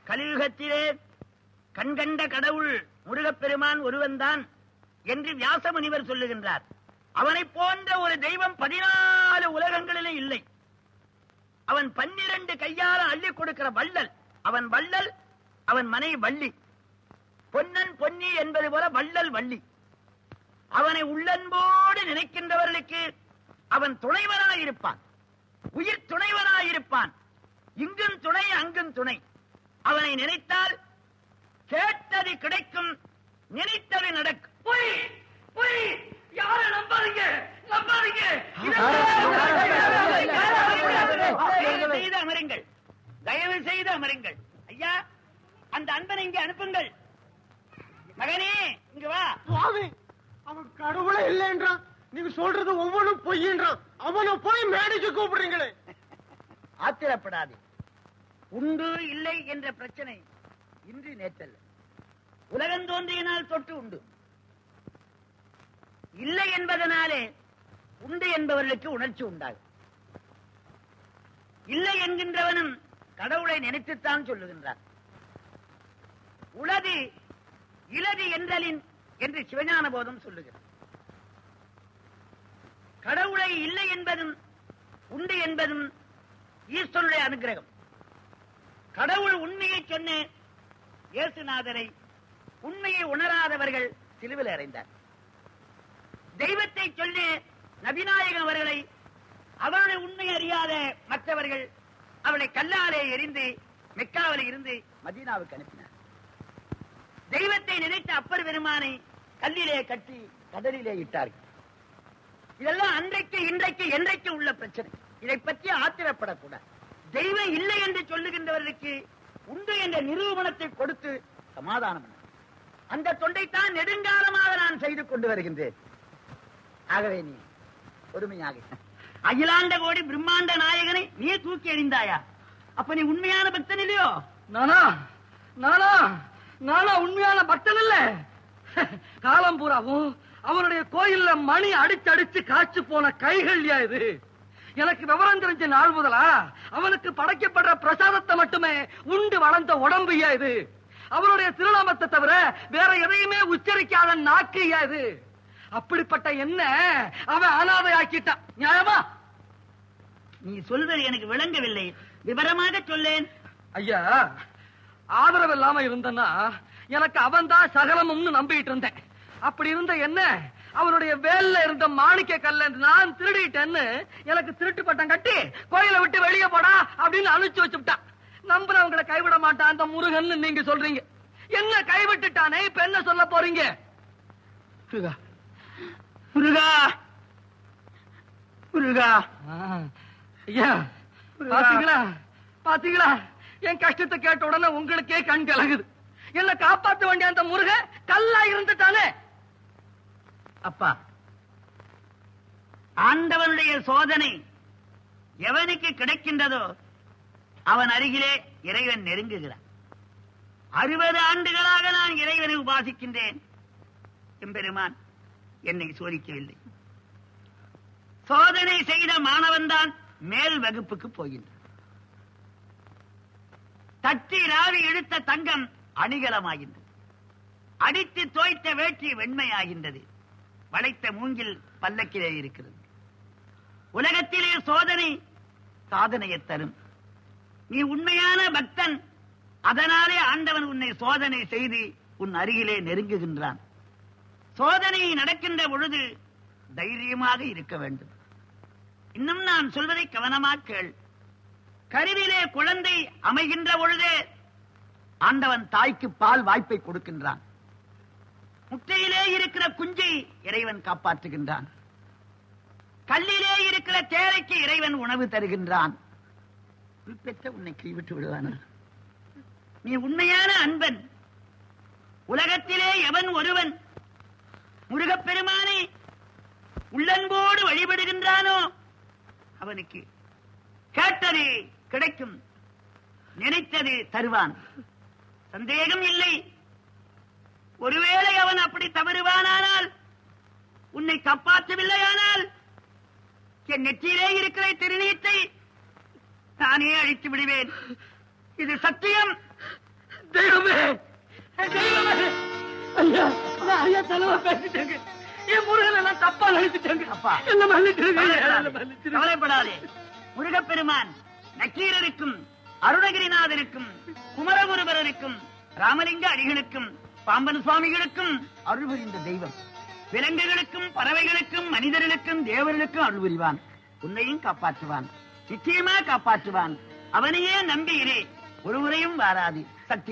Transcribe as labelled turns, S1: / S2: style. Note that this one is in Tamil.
S1: கலியுகத்திலே கண்கண்ட கடவுள் முருகப்பெருமான் ஒருவன்தான் என்று வியாச முனிவர் சொல்லுகின்றார். அவனை போன்ற ஒரு தெய்வம் 14 உலகங்களிலே இல்லை. அவன் 12 கையால அள்ளி கொடுக்கிற வள்ளல். அவன் வள்ளல், அவன் மனை வள்ளி. பொன்னன் பொன்னி என்பது போல வள்ளல் வள்ளி. அவனை உள்ளன்போடு நினைக்கின்றவர்களுக்கு அவன் துணைவனாயிருப்பான், உயிர் துணைவனாயிருப்பான். இங்கும் துணை அங்கும் துணை. அவனை நினைத்தால் கேட்டது கிடைக்கும், நினைத்தது நடக்கும். யாரை நம்பாதீங்க, நம்பாதீங்க. செய்து அமருங்கள், தயவு செய்து அமருங்கள். ஐயா, அந்த அன்பனை இங்கே அனுப்புங்கள். மகனே, இங்க வா.
S2: அவன் கடவுளே இல்லைன்றான். நீங்க சொல்றது ஒவ்வொன்றும் பொய்ன்றான். அவனை போய் மேடைக்கு கூப்பிடுறீங்களே.
S1: ஆத்திரப்படாது. உண்டு இல்லை என்ற பிரச்சனை இன்று நேற்றல்ல, உலகம் தோன்றிய நாள் தொட்டு உண்டு. இல்லை என்பதனாலே உண்டு என்பவர்களுக்கு உணர்ச்சி உண்டாகும். இல்லை என்கின்றவனும் கடவுளை நினைத்துத்தான் சொல்லுகின்றான். உளது இலது என்றலின் என்று சிவஞான போதம் சொல்லுகிறது. கடவுளை இல்லை என்பதும் உண்டு என்பதும் ஈஸ்வரனுடைய அனுகிரகம். கடவுள் உண்மையை சொன்ன இயேசுநாதரை உண்மையை உணராதவர்கள் சிலுவையில் அறைந்தார். தெய்வத்தை சொல்லி நபிநாயகம் அவர்களை அவருடைய உண்மை அறியாத மற்றவர்கள் அவளை கல்லாலே எரிந்து மெக்காவில் இருந்து மதீனாவுக்கு அனுப்பினார். தெய்வத்தை நினைத்த அப்பர் பெருமானை கல்லிலே கட்டி கடலிலே இட்டார்கள். இதெல்லாம் அன்றைக்கு இன்றைக்கு என்றைக்கு உள்ள பிரச்சனை. இதை பற்றி ஆத்திரப்படக்கூடாது. தெய்வம் இல்லை என்று சொல்லுகின்றவர்களுக்கு உண்டு என்ற நிரூபணத்தை கொடுத்து சமாதானம் பண்ண அந்த தொண்டைத்தான் நெடுங்காலமாக நான் செய்து கொண்டு வருகின்றேன். ஆகவே நீ பொறுமையாக அகிலாண்ட கோடி பிரம்மாண்ட நாயகனை நீ தூக்கி எறிந்தாயா? அப்ப நீ உண்மையான பக்தன் இல்லையோ?
S3: நானா நானா நானா உண்மையான பக்தன் இல்ல. காலம் பூராவும் அவருடைய கோயில்ல மணி அடிச்சு காய்ச்சி போன கைகள் இது. எனக்கு விவரம் தெரிஞ்ச நாள் முதலா அவனுக்கு படைக்கப்படுற பிரசாதத்தை மட்டுமே உண்டு வளர்ந்த உடம்பு இது. அவருடைய திருநாமத்தை தவிர வேற எதையுமே உச்சரிக்காத நாக்கு இது. அப்படிப்பட்ட என்ன அவன் அனாதை ஆக்கிட்டான். நியாயமா?
S1: நீ சொல்வது எனக்கு விளங்கவில்லை, விவரமாக சொல்லேன்.
S3: ஐயா, ஆதரவு இல்லாம இருந்தனா எனக்கு அவன் தான் சகலமும்னு நம்பிட்டு இருந்தேன். அப்படி இருந்த என்ன அவனுடைய வேல்ல இருந்த மாணிக்க கல்ல நான் திருடிட்டேன்னு எனக்கு திருட்டு பட்டம் கட்டி கோயிலை விட்டு வெளியே போடா அப்படின்னு அனுப்பிச்சு வச்சுட்டான். நம்புறவங்களை கைவிட மாட்டான் அந்த முருகன் நீங்க சொல்றீங்க. என்ன கைவிட்டுட்டானே, இப்ப என்ன சொல்ல போறீங்க?
S1: முருகா முருகா முருகா.
S3: ஐயா, பாத்தீங்களா பாத்தீங்களா, என் கஷ்டத்தை கேட்ட உடனே உங்களுக்கே கண் கலங்குது. என்ன காப்பாற்ற வேண்டிய அந்த முருகன் கல்லா இருந்துட்டானே.
S1: அப்பா, ஆண்டவனுடைய சோதனை எவனுக்கு கிடைக்கின்றதோ அவன் அருகிலே இறைவன் நெருங்குகிறான். 60 ஆண்டுகளாக நான் இறைவனை உபாசிக்கின்றேன். எம்பெருமான் என்னை சோதிக்கவில்லை. சோதனை செய்த மாணவன் தான் மேல் வகுப்புக்கு போகின்றான். தட்டி ராவி எடுத்த தங்கம் அணிகலமாகின்றது. அடித்து தோய்த்த வேட்டி வெண்மையாகின்றது. வளைத்த மூங்கில் பல்லக்கிலே இருக்கிறது. உலகத்திலே சோதனை சாதனையை தரும். நீ உண்மையான பக்தன், அதனாலே ஆண்டவன் உன்னை சோதனை செய்து உன் அருகிலே நெருங்குகின்றான். சோதனை நடக்கின்ற பொழுது தைரியமாக இருக்க வேண்டும். இன்னும் நான் சொல்வதை கவனமாக கேள். கருவிலே குழந்தை அமைகின்ற பொழுதே ஆண்டவன் தாய்க்கு பால் வாய்ப்பை கொடுக்கின்றான். முட்டையிலே இருக்கிற குஞ்சை இறைவன் காப்பாற்றுகின்றான். கல்லிலே இருக்கிற தேரைக்கு இறைவன் உணவு தருகின்றான். பெற்ற உன்னை கைவிட்டு விடுவானா? நீ உண்மையான அன்பன். உலகத்திலே எவன் ஒருவன் முருகப்பெருமானை உள்ளன்போடு வழிபடுகின்றானோ அவனுக்கு கேட்டது கிடைக்கும், நினைத்தது தருவான். சந்தேகம் இல்லை. ஒருவேளை அவன் அப்படி தவறுவானால், உன்னை காப்பாற்றவில்லையானால் என் நெற்றியிலே இருக்கிற திருநீற்றை நானே அழித்து விடுவேன். இது சத்தியம்.
S3: தெய்வமே தெய்வமே, ஐயா நான் ஐயா தலைவா பேசிட்டேங்க. என் முருகனை நான் தப்பா நினைச்சிட்டேங்க.
S1: அப்பா,
S3: என்ன மன்னிச்சிருங்க.
S1: கவலைப்படாதே. முருகப்பெருமான் நக்கீரருக்கும் அருணகிரிநாதருக்கும் குமரகுருபரருக்கும் ராமலிங்க அடிகளுக்கும் பாம்பன் சுவாமிகளுக்கும் அருள் புரிந்த தெய்வம். விலங்குகளுக்கும் பறவைகளுக்கும் மனிதர்களுக்கும் தேவர்களுக்கும் அருள் புரிவான். உன்னையும் காப்பாற்றுவான், நிச்சயமா காப்பாற்றுவான். அவனையே நம்பி இரு, ஒருவரையும் வாராது. சக்தி